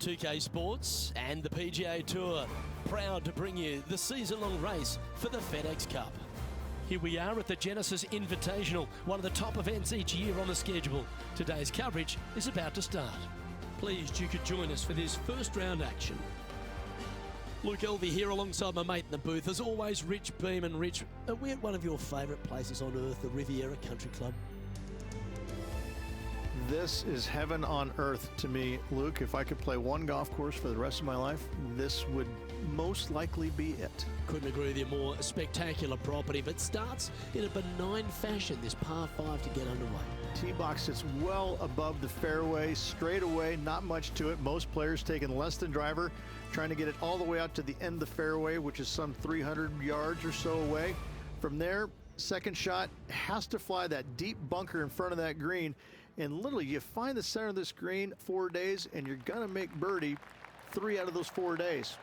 2K Sports and the PGA Tour, proud to bring you the season-long race for the FedEx Cup. Here we are at the Genesis Invitational, one of the top events each year on the schedule. Today's coverage is about to start. Pleased you could join us for this first round action. Luke Elvey here alongside my mate in the booth. As always, Rich Beeman. Rich, are we at one of your favourite places on earth, the Riviera Country Club? This is heaven on earth to me, Luke. If I could play one golf course for the rest of my life, this would most likely be it. Couldn't agree with you more. A spectacular property, but starts in a benign fashion, this par 5 to get underway. Tee box sits well above the fairway, straight away, not much to it. Most players taking less than driver, trying to get it all the way out to the end of the fairway, which is some 300 yards or so away. From there, second shot has to fly that deep bunker in front of that green. And literally, you find the center of this green 4 days, and you're going to make birdie 3 out of those 4 days.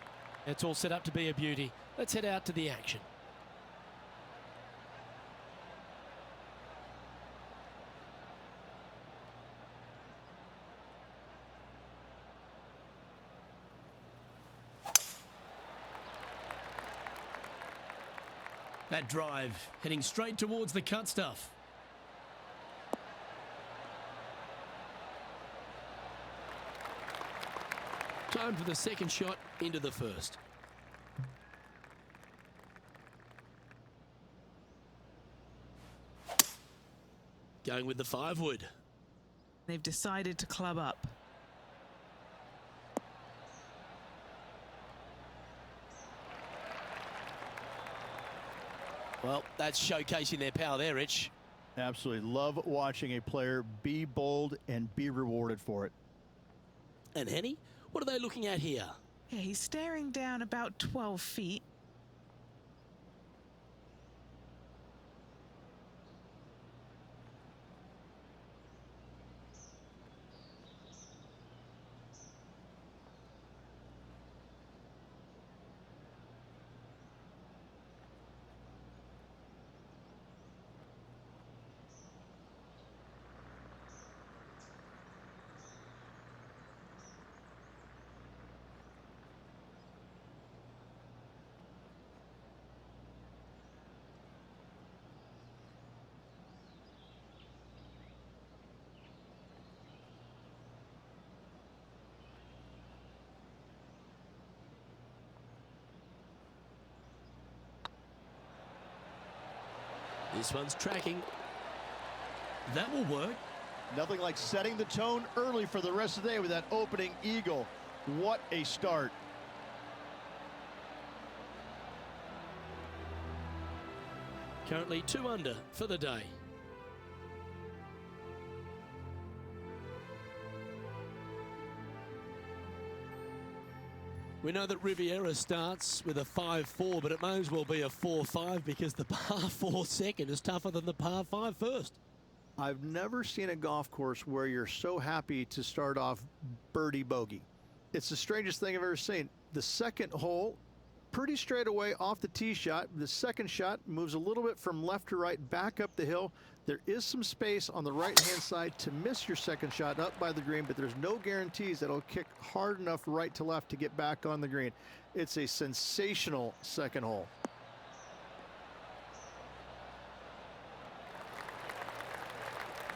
It's all set up to be a beauty. Let's head out to the action. That drive heading straight towards the cut stuff. Time for the second shot into the first. Going with the 5-wood. They've decided to club up. Well, that's showcasing their power there, Rich. Absolutely. Love watching a player be bold and be rewarded for it. And Henny, what are they looking at here? Yeah, he's staring down about 12 feet. This one's tracking. That will work. Nothing like setting the tone early for the rest of the day with that opening eagle. What a start. Currently 2 under for the day. We know that Riviera starts with a 5-4, but it may as well be a 4-5 because the par 4 second is tougher than the par 5 first. I've never seen a golf course where you're so happy to start off birdie bogey. It's the strangest thing I've ever seen. The second hole, pretty straight away off the tee shot. The second shot moves a little bit from left to right, back up the hill. There is some space on the right-hand side to miss your second shot up by the green, but there's no guarantees that it'll kick hard enough right to left to get back on the green. It's a sensational second hole.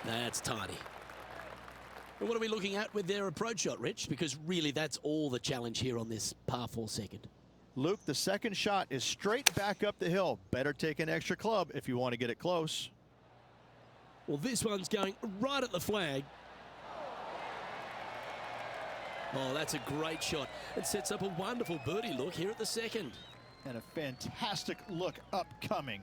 That's tidy. And what are we looking at with their approach shot, Rich? Because really that's all the challenge here on this par 4 second. Luke, the second shot is straight back up the hill. Better take an extra club if you want to get it close. Well, this one's going right at the flag. Oh, that's a great shot. It sets up a wonderful birdie look here at the second. And a fantastic look upcoming.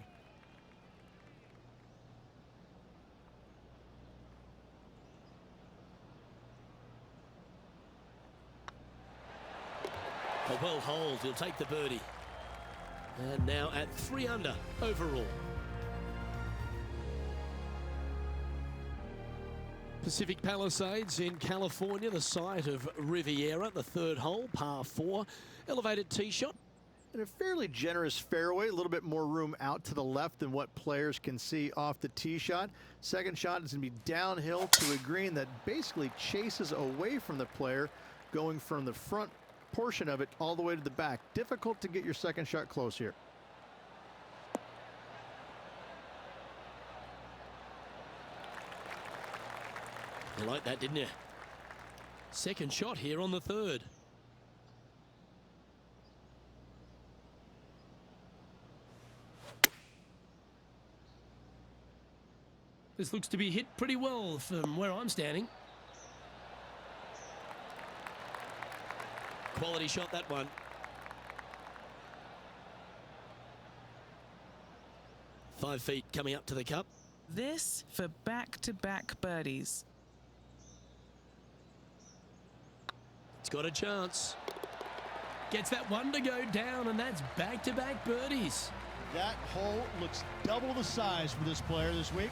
A well holed, he'll take the birdie. And now at 3 under overall. Pacific Palisades in California, the site of Riviera, the 3rd hole, par 4. Elevated tee shot. And a fairly generous fairway, a little bit more room out to the left than what players can see off the tee shot. Second shot is going to be downhill to a green that basically chases away from the player. going from the front portion of it all the way to the back. Difficult to get your second shot close here. You like that, didn't you? Second shot here on the third. This looks to be hit pretty well from where I'm standing. Quality shot, that one. Five feet coming up to the cup. This for back-to-back birdies. It's got a chance. Gets that one to go down, and that's back-to-back birdies. That hole looks double the size for this player this week.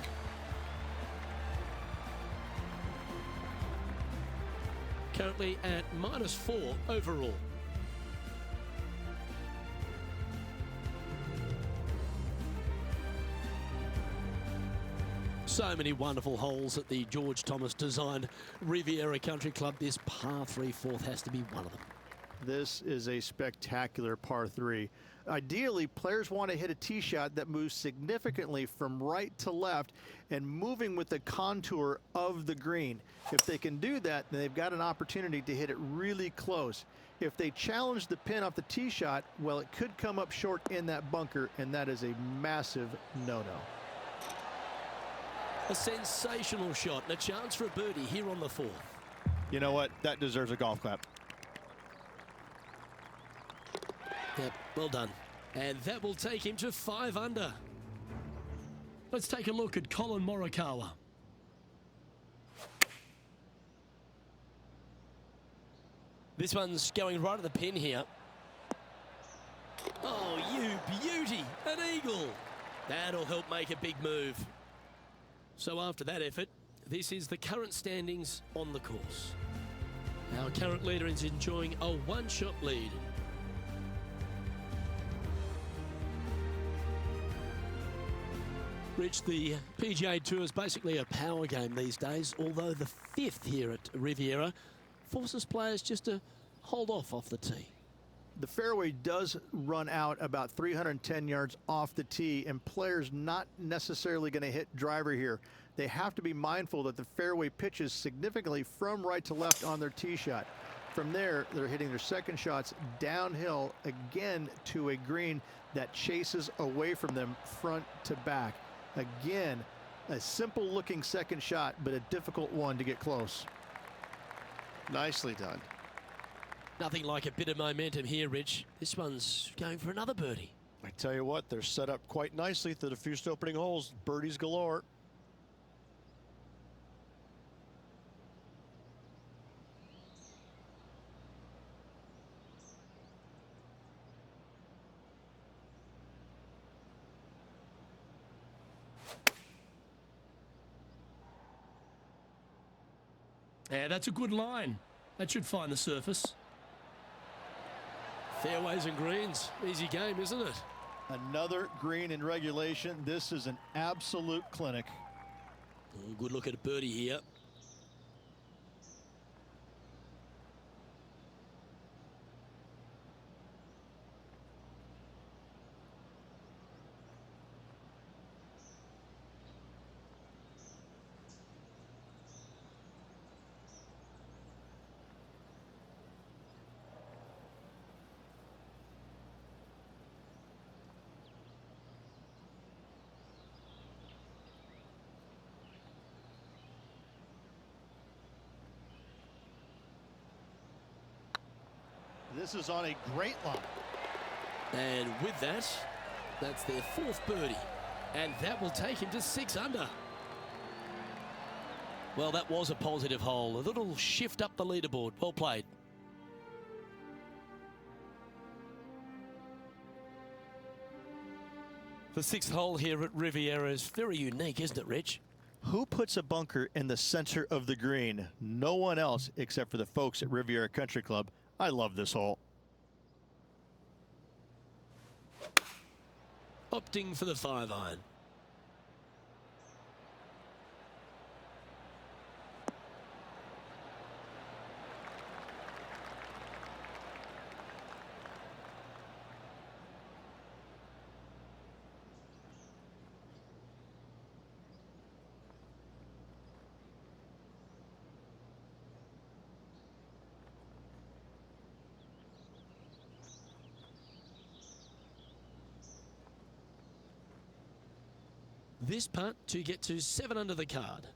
Currently at -4 overall. So many wonderful holes at the George Thomas designed Riviera Country Club. This par 3 fourth has to be one of them. This is a spectacular par 3. Ideally, players want to hit a tee shot that moves significantly from right to left and moving with the contour of the green. If they can do that, then they've got an opportunity to hit it really close. If they challenge the pin off the tee shot, well, it could come up short in that bunker, and that is a massive no-no. A sensational shot and a chance for a birdie here on the fourth. You know what? That deserves a golf clap. Yep, well done. And that will take him to 5 under. Let's take a look at Colin Morikawa. This one's going right at the pin here. Oh, you beauty! An eagle! That'll help make a big move. So after that effort, this is the current standings on the course. Our current leader is enjoying a one-shot lead. Rich, the PGA Tour is basically a power game these days, although the 5th here at Riviera forces players just to hold off the tee. The fairway does run out about 310 yards off the tee, and players not necessarily going to hit driver here. They have to be mindful that the fairway pitches significantly from right to left on their tee shot. From there, they're hitting their second shots downhill again to a green that chases away from them front to back. Again, a simple looking second shot, but a difficult one to get close. Nicely done. Nothing like a bit of momentum here, Rich. This one's going for another birdie. I tell you what, they're set up quite nicely through the first opening holes. Birdies galore. Yeah, that's a good line. That should find the surface. Fairways and greens. Easy game, isn't it? Another green in regulation. This is an absolute clinic. Oh, good look at a birdie here. This is on a great line. And with that, that's their 4th birdie. And that will take him to 6 under. Well, that was a positive hole. A little shift up the leaderboard. Well played. The 6th hole here at Riviera is very unique, isn't it, Rich? Who puts a bunker in the center of the green? No one else except for the folks at Riviera Country Club. I love this hole. Opting for the 5-iron. this putt to get to 7 under the card.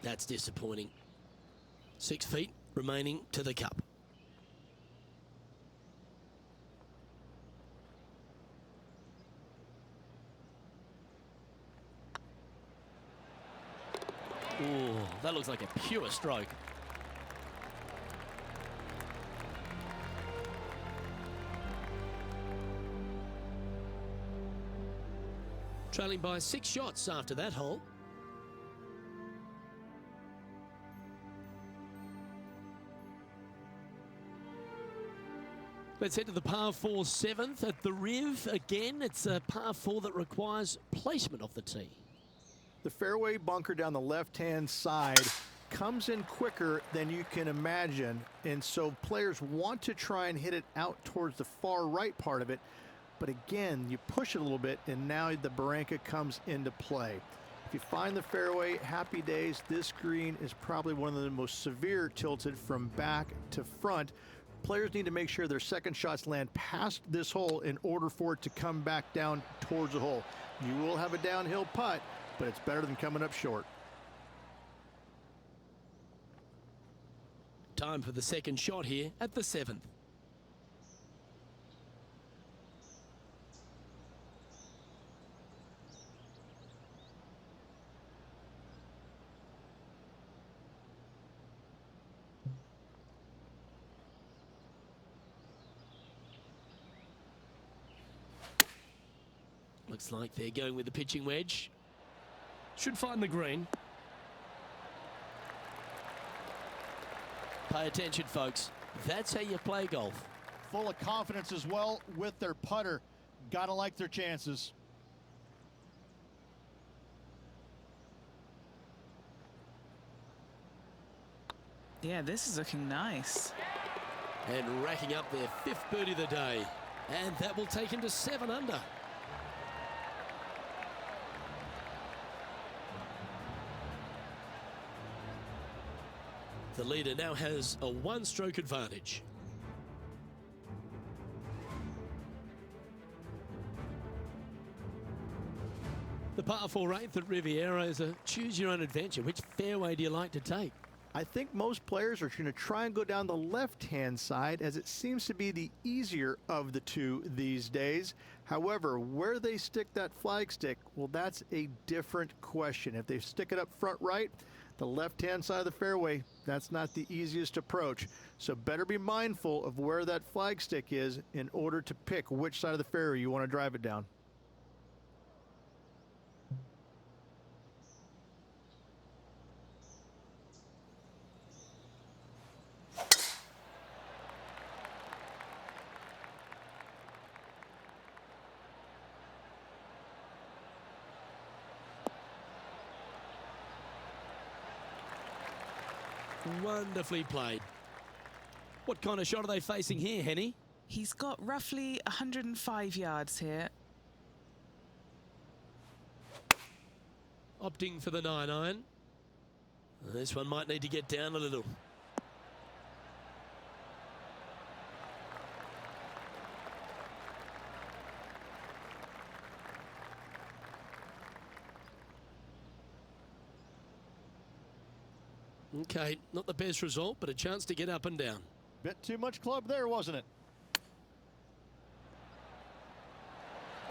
That's disappointing. 6 feet remaining to the cup. Ooh, that looks like a pure stroke. Trailing by 6 shots after that hole. Let's head to the par 4 7th at the Riv. Again, it's a par 4 that requires placement of the tee. The fairway bunker down the left-hand side comes in quicker than you can imagine, and so players want to try and hit it out towards the far right part of it. But again, you push it a little bit, and now the barranca comes into play. If you find the fairway, happy days. This green is probably one of the most severe tilted from back to front. Players need to make sure their second shots land past this hole in order for it to come back down towards the hole. You will have a downhill putt, but it's better than coming up short. Time for the second shot here at the 7th. Looks like they're going with the pitching wedge. Should find the green. Pay attention, folks. That's how you play golf. Full of confidence as well with their putter. Gotta like their chances. Yeah, this is looking nice. And racking up their 5th birdie of the day. And that will take him to 7 under. The leader now has a 1-stroke advantage. The par 4 8th at Riviera is a choose your own adventure. Which fairway do you like to take? I think most players are going to try and go down the left-hand side, as it seems to be the easier of the two these days. However, where they stick that flagstick, well, that's a different question. If they stick it up front right, the left-hand side of the fairway, that's not the easiest approach. So better be mindful of where that flagstick is in order to pick which side of the fairway you want to drive it down. Wonderfully played. What kind of shot are they facing here, Henny? He's got roughly 105 yards here. Opting for the 9-iron. This one might need to get down a little. Okay, not the best result, but a chance to get up and down. Bit too much club there, wasn't it?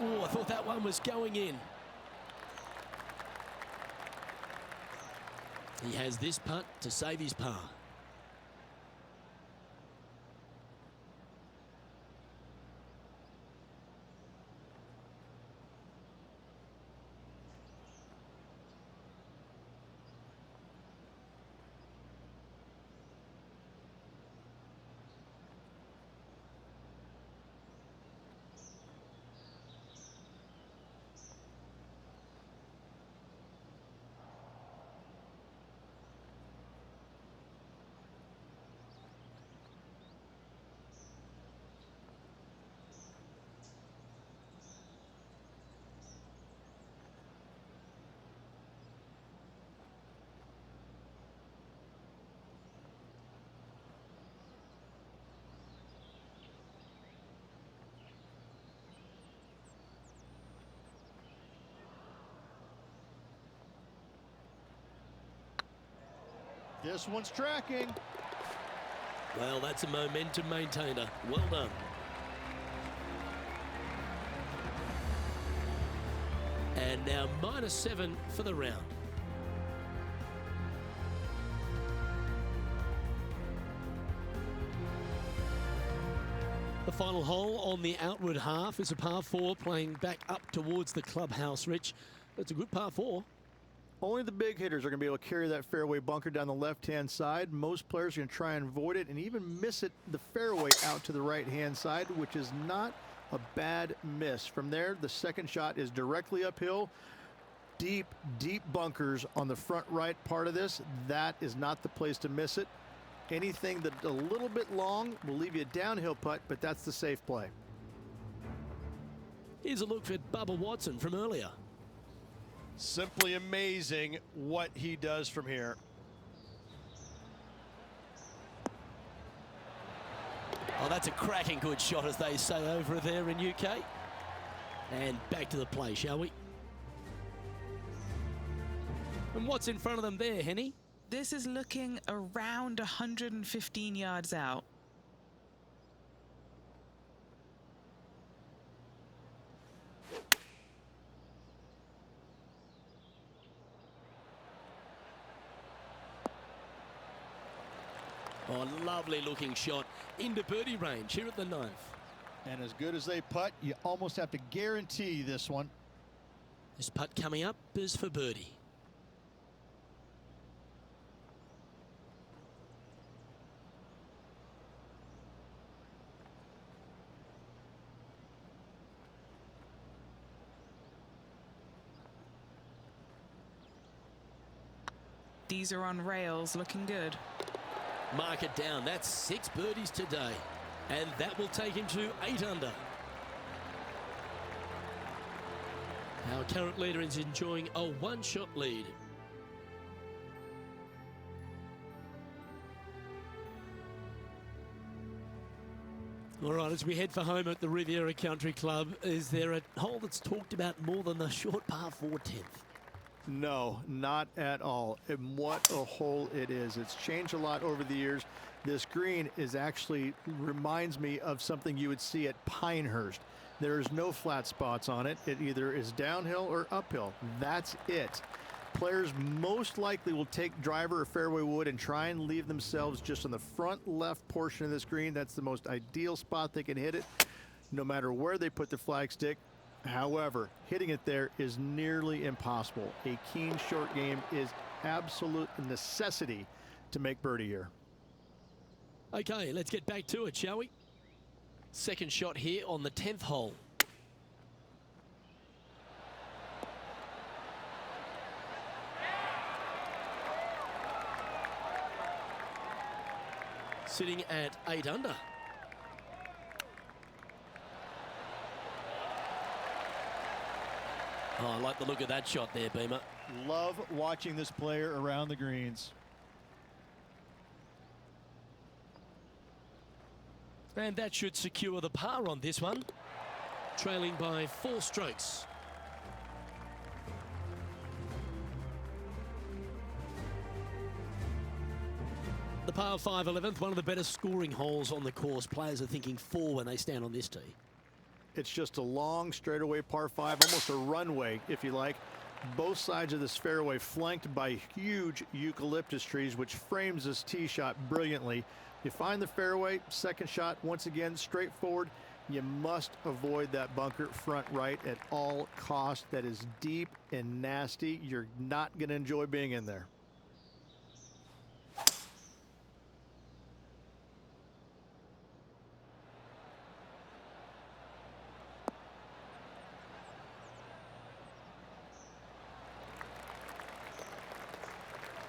Oh, I thought that one was going in. He has this putt to save his par. This one's tracking. Well, that's a momentum maintainer. Well done. And now -7 for the round. The final hole on the outward half is a par 4 playing back up towards the clubhouse, Rich. It's a good par 4. Only the big hitters are going to be able to carry that fairway bunker down the left-hand side. Most players are going to try and avoid it and even miss it the fairway out to the right-hand side, which is not a bad miss. From there, the second shot is directly uphill. Deep, deep bunkers on the front right part of this. That is not the place to miss it. Anything that's a little bit long will leave you a downhill putt, but that's the safe play. Here's a look at Bubba Watson from earlier. Simply amazing what he does from here. Oh, that's a cracking good shot, as they say over there in UK. And back to the play, shall we? And what's in front of them there, Henny? This is looking around 115 yards out. Oh, lovely looking shot into birdie range here at the 9th. And as good as they putt, you almost have to guarantee this one. This putt coming up is for birdie. These are on rails, looking good. Mark it down. That's 6 birdies today. And that will take him to 8 under. Our current leader is enjoying a 1-shot lead. All right, as we head for home at the Riviera Country Club, is there a hole that's talked about more than the short par 4 10th? No, not at all. And what a hole it is. It's changed a lot over the years. This green is actually reminds me of something you would see at Pinehurst. There's no flat spots on it. It either is downhill or uphill. That's it. Players most likely will take driver or fairway wood and try and leave themselves just on the front left portion of this green. That's the most ideal spot they can hit it, no matter where they put the flagstick. However, hitting it there is nearly impossible. A keen short game is absolute necessity to make birdie here. Okay, let's get back to it, shall we? Second shot here on the 10th hole. Sitting at 8 under. Oh, I like the look of that shot there, Beamer. Love watching this player around the greens. And that should secure the par on this one. Trailing by 4 strokes. The par 5 11th, one of the better scoring holes on the course. Players are thinking 4 when they stand on this tee. It's just a long straightaway par 5, almost a runway, if you like. Both sides of this fairway flanked by huge eucalyptus trees, which frames this tee shot brilliantly. You find the fairway, second shot, once again, straightforward. You must avoid that bunker front right at all costs. That is deep and nasty. You're not going to enjoy being in there.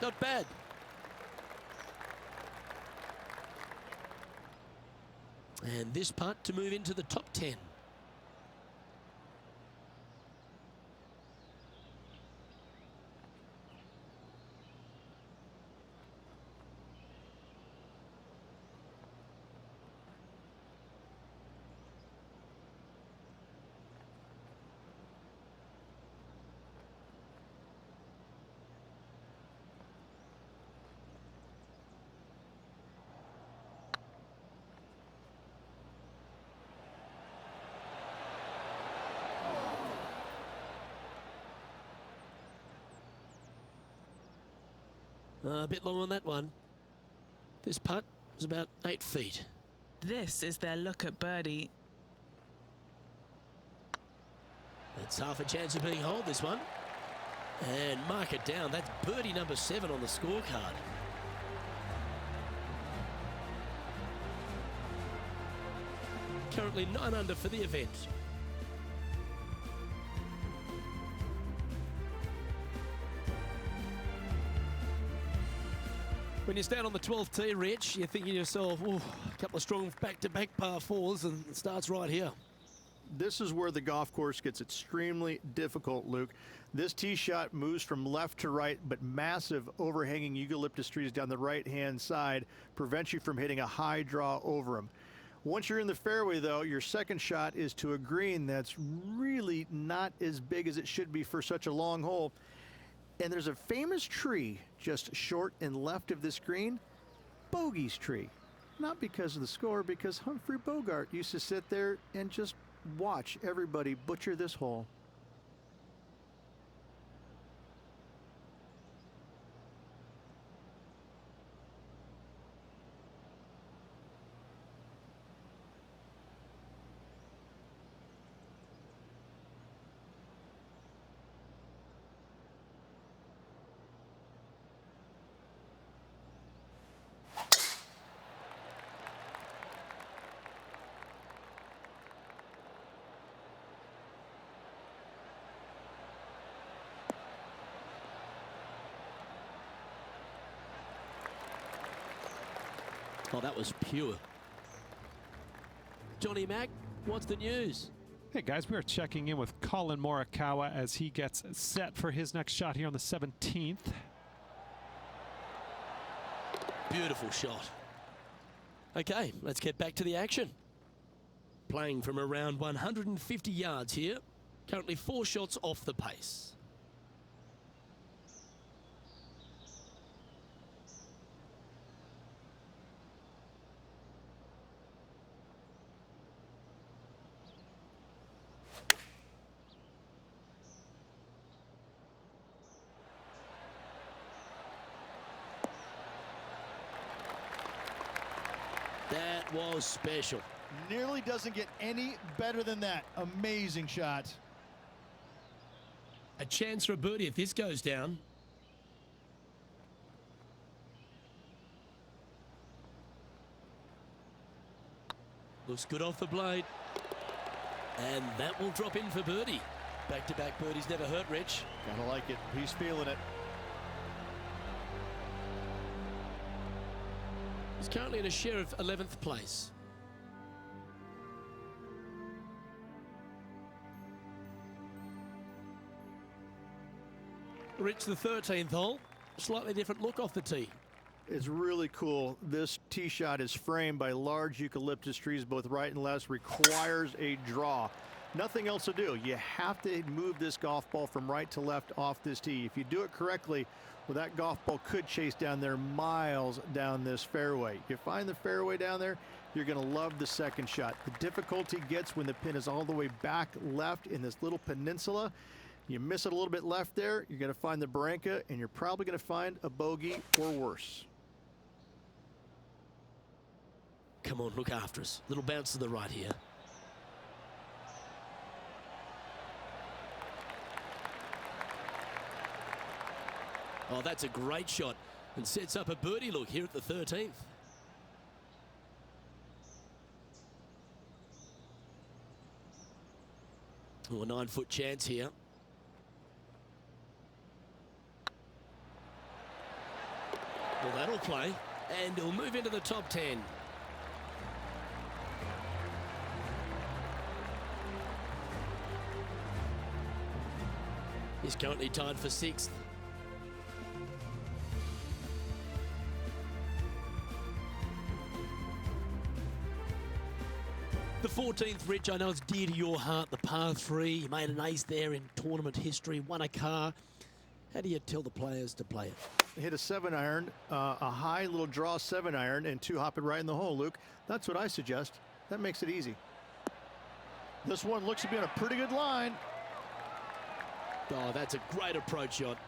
Not bad. And this putt to move into the top 10. A bit long on that one. This putt is about 8 feet. This is their look at birdie. That's half a chance of being holed, this one. And mark it down. That's birdie number 7 on the scorecard. Currently 9 under for the event. When you stand on the 12th tee, Rich, you're thinking to yourself, oh, a couple of strong back-to-back par 4s, and it starts right here. This is where the golf course gets extremely difficult, Luke. This tee shot moves from left to right, but massive overhanging eucalyptus trees down the right-hand side prevents you from hitting a high draw over them. Once you're in the fairway, though, your second shot is to a green that's really not as big as it should be for such a long hole. And there's a famous tree just short and left of this green, Bogey's tree. Not because of the score, because Humphrey Bogart used to sit there and just watch everybody butcher this hole. Oh, that was pure. Johnny Mack, what's the news? Hey guys, we are checking in with Colin Morikawa as he gets set for his next shot here on the 17th. Beautiful shot. Okay, let's get back to the action. Playing from around 150 yards here. Currently 4 shots off the pace. That was special. Nearly doesn't get any better than that. Amazing shot. A chance for a birdie if this goes down. Looks good off the blade. And that will drop in for birdie. Back-to-back birdies never hurt, Rich. Gotta like it. He's feeling it. He's currently in a share of 11th place. Rich, the 13th hole. Slightly different look off the tee. It's really cool. This tee shot is framed by large eucalyptus trees, both right and left, requires a draw. Nothing else to do. You have to move this golf ball from right to left off this tee. If you do it correctly, well, that golf ball could chase down there miles down this fairway. You find the fairway down there, you're going to love the second shot. The difficulty gets when the pin is all the way back left in this little peninsula. You miss it a little bit left there, you're going to find the barranca, and you're probably going to find a bogey or worse. Come on, look after us. Little bounce to the right here. Oh, that's a great shot and sets up a birdie look here at the 13th. Oh, a 9-foot chance here. Well, that'll play, and he'll move into the top 10. He's currently tied for 6th. The 14th, Rich, I know it's dear to your heart, the par 3. You made an ace there in tournament history, won a car. How do you tell the players to play it? Hit a 7-iron, a high little draw 7-iron, and 2 hop it right in the hole, Luke. That's what I suggest. That makes it easy. This one looks to be on a pretty good line. Oh, that's a great approach shot.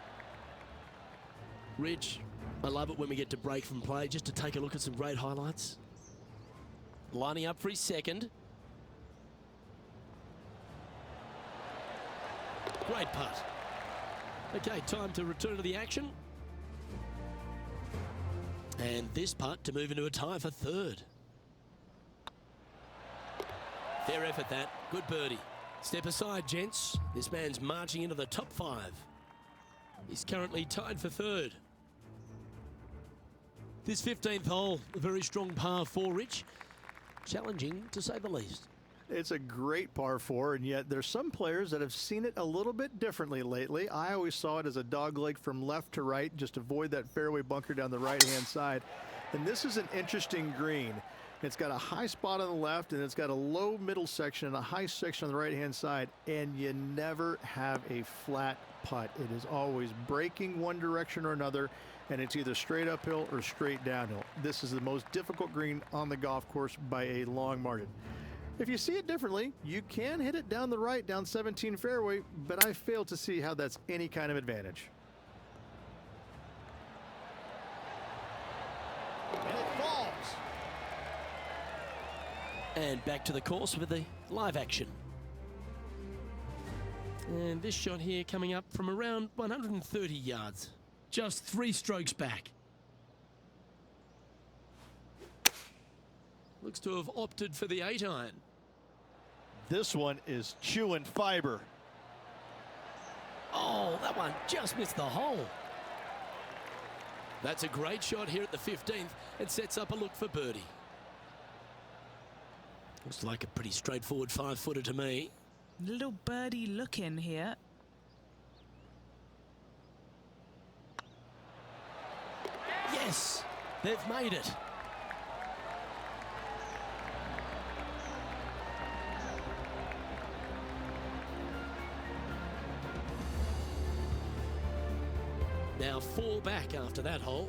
Rich, I love it when we get to break from play just to take a look at some great highlights. Lining up for his second. Great putt. Okay, time to return to the action. And this putt to move into a tie for third. Fair effort that. Good birdie. Step aside, gents. This man's marching into the top 5. He's currently tied for third. This 15th hole, a very strong par 4, Rich. Challenging, to say the least. It's a great par 4, and yet there's some players that have seen it a little bit differently lately. I always saw it as a dogleg from left to right, just avoid that fairway bunker down the right-hand side. And this is an interesting green. It's got a high spot on the left, and it's got a low middle section and a high section on the right-hand side, and you never have a flat putt. It is always breaking one direction or another, and it's either straight uphill or straight downhill. This is the most difficult green on the golf course by a long margin. If you see it differently, you can hit it down the right, down 17 fairway, but I fail to see how that's any kind of advantage. And it falls. And back to the course with the live action. And this shot here coming up from around 130 yards. Just 3 strokes back. Looks to have opted for the 8-iron. This one is chewing fiber. Oh, that one just missed the hole. That's a great shot here at the 15th and sets up a look for birdie. Looks like a pretty straightforward 5-footer to me. Little birdie look in here. Yes, they've made it. Now 4 back after that hole.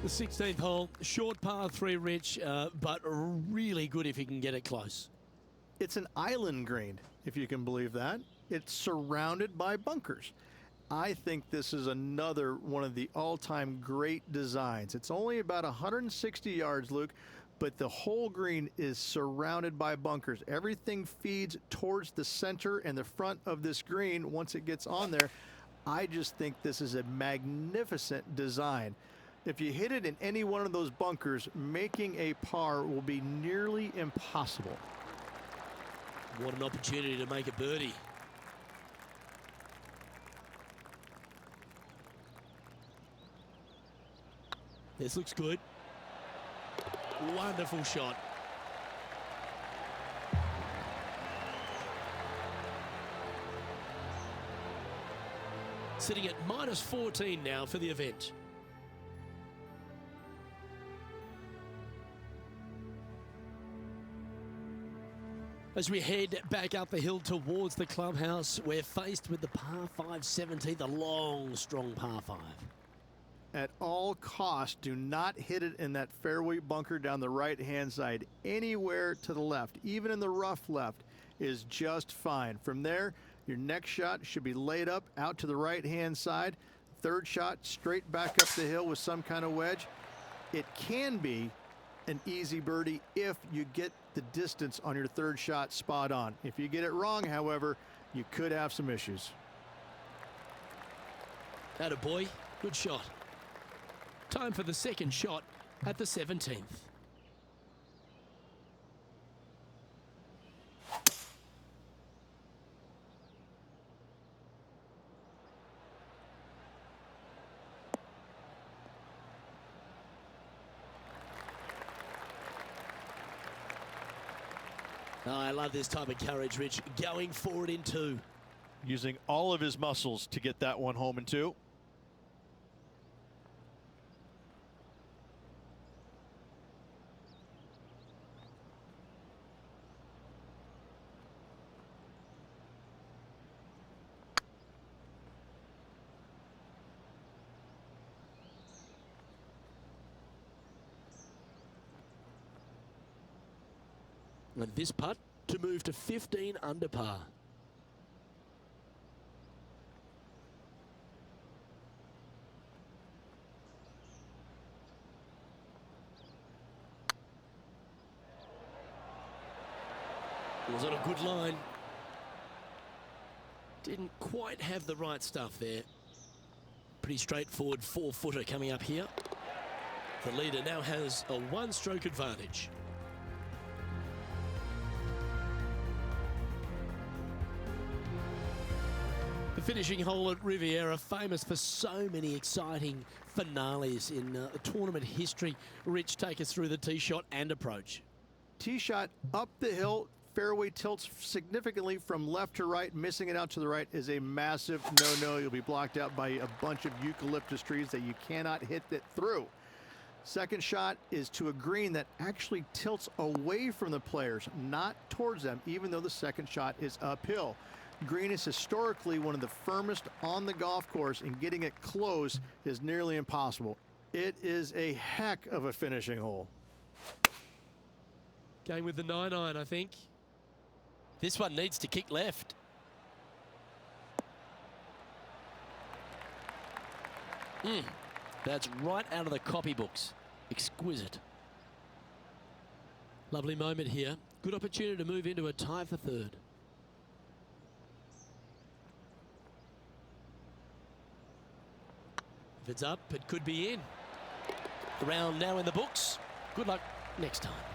The 16th hole, short par 3, Rich, but really good if he can get it close. It's an island green, if you can believe that. It's surrounded by bunkers. I think this is another one of the all-time great designs. It's only about 160 yards, Luke, but the whole green is surrounded by bunkers. Everything feeds towards the center and the front of this green once it gets on there. I just think this is a magnificent design. If you hit it in any one of those bunkers, making a par will be nearly impossible. What an opportunity to make a birdie. This looks good. Wonderful shot. Sitting at -14 now for the event. As we head back up the hill towards the clubhouse, we're faced with the par 5 17th, a long, strong par 5. At all costs, do not hit it in that fairway bunker down the right-hand side. Anywhere to the left, even in the rough left, is just fine. From there, your next shot should be laid up out to the right-hand side. Third shot, straight back up the hill with some kind of wedge. It can be an easy birdie if you get the distance on your third shot spot on. If you get it wrong, however, you could have some issues. Attaboy, good shot. Time for the second shot at the 17th. Oh, I love this type of courage, Rich. Going forward in 2. Using all of his muscles to get that one home in 2. And this putt to move to 15 under par. Was on a good line. Didn't quite have the right stuff there. Pretty straightforward 4-footer coming up here. The leader now has a one-stroke advantage. The finishing hole at Riviera, famous for so many exciting finales in tournament history. Rich, take us through the tee shot and approach. Tee shot up the hill. Fairway tilts significantly from left to right. Missing it out to the right is a massive no-no. You'll be blocked out by a bunch of eucalyptus trees that you cannot hit that through. Second shot is to a green that actually tilts away from the players, not towards them, even though the second shot is uphill. Green is historically one of the firmest on the golf course, and getting it close is nearly impossible. It is a heck of a finishing hole. Going with the 9-iron, I think. This one needs to kick left. That's right out of the copybooks. Exquisite. Lovely moment here. Good opportunity to move into a tie for third. If it's up, it could be in. The round now in the books. Good luck next time.